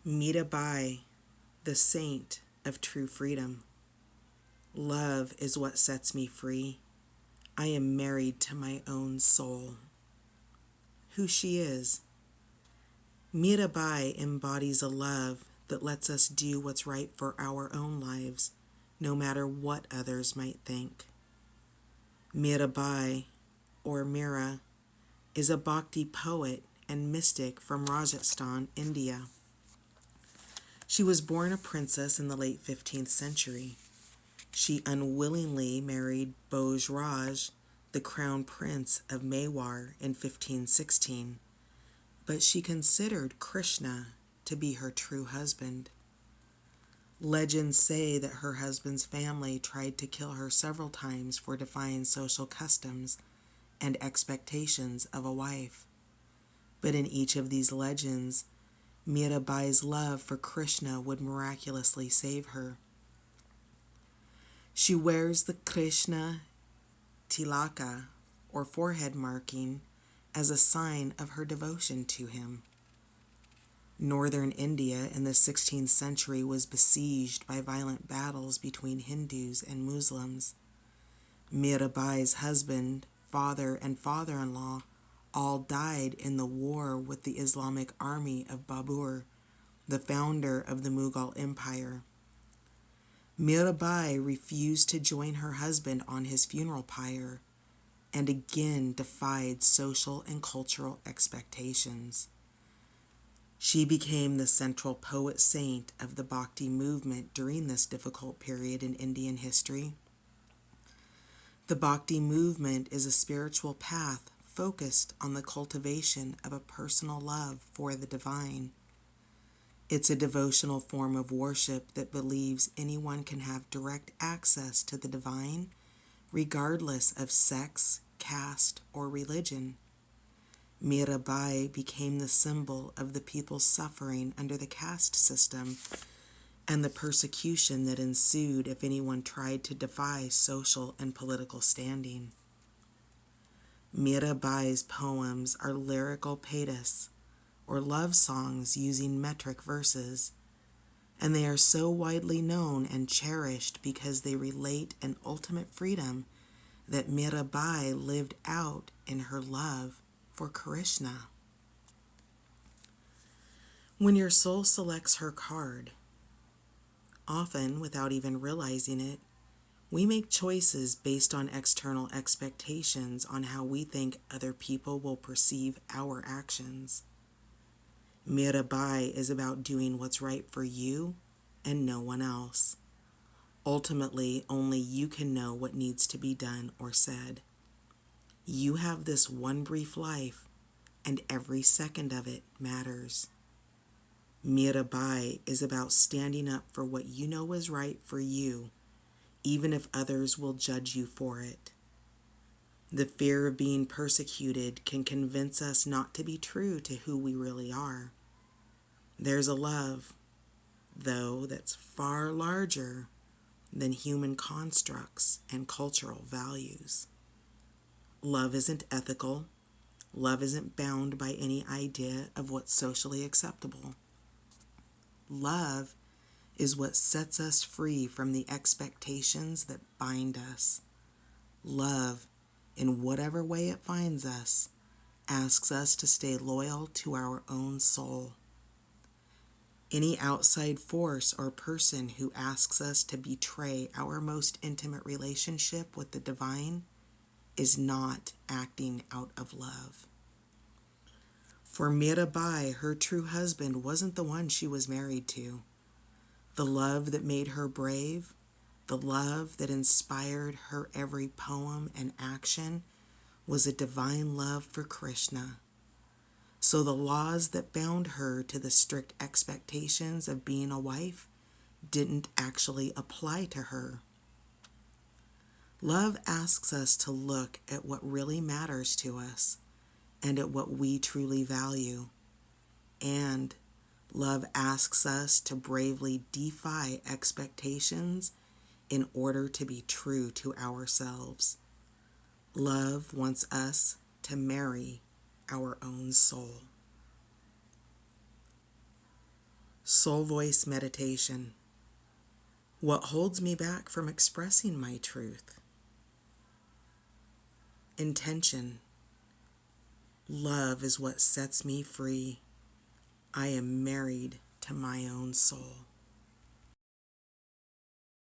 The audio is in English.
Mira, the saint of true freedom. Love is what sets me free. I am married to my own soul. Who she is. Mira embodies a love that lets us do what's right for our own lives, no matter what others might think. Mira, or Mira, is a bhakti poet and mystic from Rajasthan, India. She was born a princess in the late 15th century. She unwillingly married Bhoj Raj, the crown prince of Mewar, in 1516, but she considered Krishna to be her true husband. Legends say that her husband's family tried to kill her several times for defying social customs and expectations of a wife. But in each of these legends, Mirabai's love for Krishna would miraculously save her. She wears the Krishna tilaka, or forehead marking, as a sign of her devotion to him. Northern India in the 16th century was besieged by violent battles between Hindus and Muslims. Mirabai's husband, father, and father-in-law all died in the war with the Islamic army of Babur, the founder of the Mughal Empire. Mirabai refused to join her husband on his funeral pyre and again defied social and cultural expectations. She became the central poet saint of the Bhakti movement during this difficult period in Indian history. The Bhakti movement is a spiritual path focused on the cultivation of a personal love for the divine. It's a devotional form of worship that believes anyone can have direct access to the divine, regardless of sex, caste, or religion. Mirabai became the symbol of the people's suffering under the caste system and the persecution that ensued if anyone tried to defy social and political standing. Mirabai's poems are lyrical paetus, or love songs using metric verses, and they are so widely known and cherished because they relate an ultimate freedom that Mirabai lived out in her love for Krishna. When your soul selects her card, often without even realizing it, we make choices based on external expectations on how we think other people will perceive our actions. Mirabai is about doing what's right for you and no one else. Ultimately, only you can know what needs to be done or said. You have this one brief life, and every second of it matters. Mirabai is about standing up for what you know is right for you, even if others will judge you for it. The fear of being persecuted can convince us not to be true to who we really are. There's a love, though, that's far larger than human constructs and cultural values. Love isn't ethical. Love isn't bound by any idea of what's socially acceptable. Love is what sets us free from the expectations that bind us. Love, in whatever way it finds us, asks us to stay loyal to our own soul. Any outside force or person who asks us to betray our most intimate relationship with the divine is not acting out of love. For Mirabai, her true husband wasn't the one she was married to. The love that made her brave, the love that inspired her every poem and action, was a divine love for Krishna. So the laws that bound her to the strict expectations of being a wife didn't actually apply to her. Love asks us to look at what really matters to us and at what we truly value. And love asks us to bravely defy expectations in order to be true to ourselves. Love wants us to marry our own soul. Soul Voice Meditation. What holds me back from expressing my truth? Intention. Love is what sets me free. I am married to my own soul.